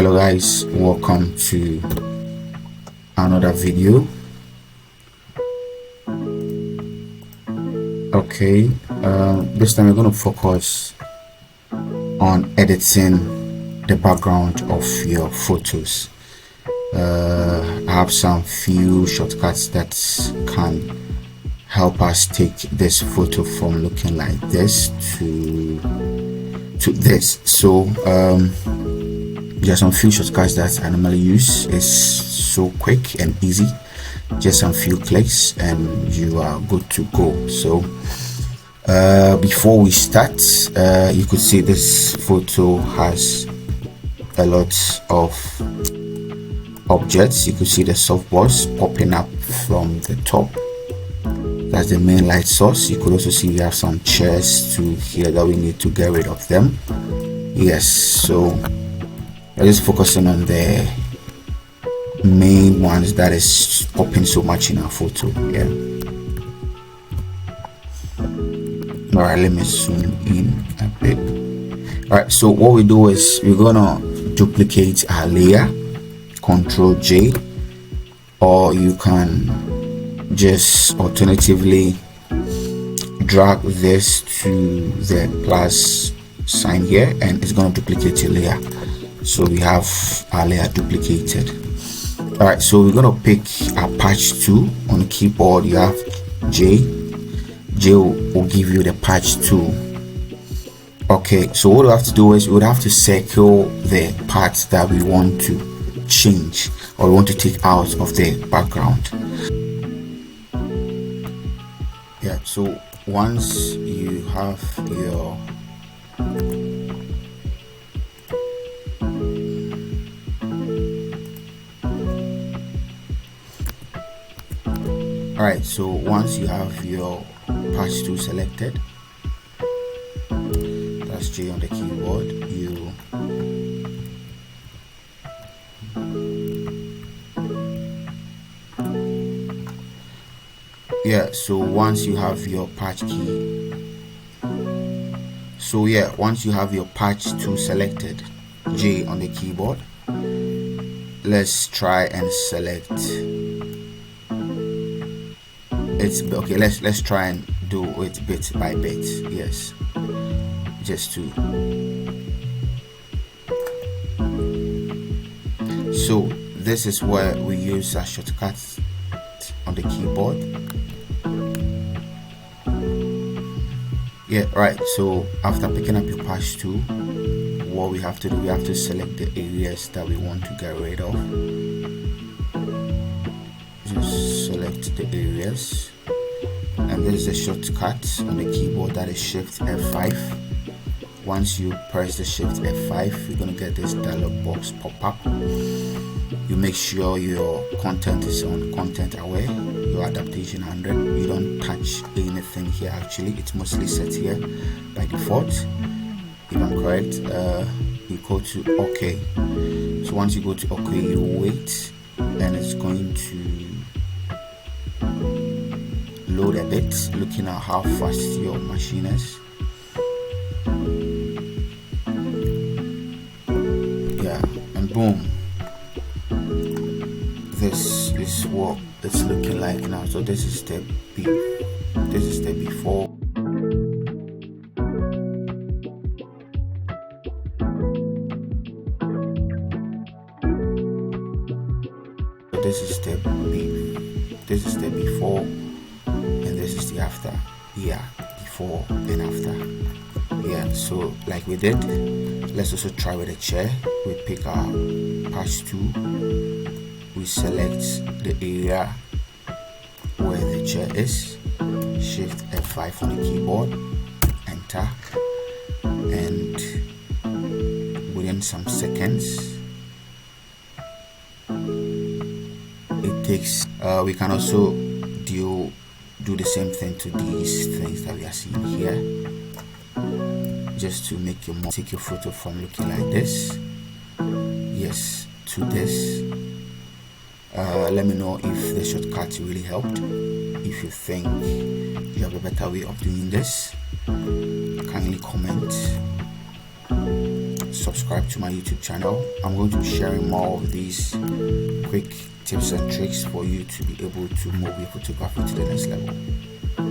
Hello guys, welcome to another video. Okay, this time we're going to focus on editing the background of your photos. I have some few shortcuts that can help us take this photo from looking like this to this. So there are some few shortcuts that I normally use. It's so quick and easy, just some few clicks and you are good to go. So before we start, you could see this photo has a lot of objects. You could see the softbox popping up from the top. That's the main light source. You could also see we have some chairs to here that we need to get rid of them. Yes, so we're just focusing on the main ones that is popping so much in our photo. Yeah. All right, let me zoom in a bit. All right, so what we do is we're gonna duplicate our layer, Ctrl J, or you can just alternatively drag this to the plus sign here and it's going to duplicate your layer. So we have our layer duplicated. All right, so we're going to pick a patch 2 on the keyboard. You have J will give you the patch 2. Okay, so what we have to do is we would have to circle the parts that we want to change or we want to take out of the background. Yeah, so once you have your alright, so once you have your patch 2 selected, that's J on the keyboard, so once you have your patch key, once you have your patch 2 selected, J on the keyboard, let's try and select it's okay. Let's try and do it bit by bit. Yes, just to so this is where we use our shortcuts on the keyboard. Yeah, right, so after picking up your patch 2, what we have to do, we have to select the areas that we want to get rid of. Just select the areas, and this is a shortcut on the keyboard that is Shift F5. Once you press the Shift F5, you're going to get this dialog box pop up. You make sure your content is on content aware, your adaptation 100. You don't touch anything here. Actually, it's mostly set here by default. If I'm correct, you go to OK. So once you go to OK, you wait, and it's going to load a bit, looking at how fast your machine is. Yeah, and boom. This is what it's looking like now. So this is the before. So this is the before, and this is the after. Yeah, before and after. Yeah, so like we did, let's also try with a chair. We pick our patch 2. We select the area where the chair is, Shift F5 on the keyboard, enter, and within some seconds it takes. We can also do the same thing to these things that we are seeing here, just to make you take your photo from looking like this, yes, to this. Let me know if the shortcut really helped. If you think you have a better way of doing this, kindly comment. subscribe to my YouTube channel. I'm going to be sharing more of these quick tips and tricks for you to be able to move your photography to the next level.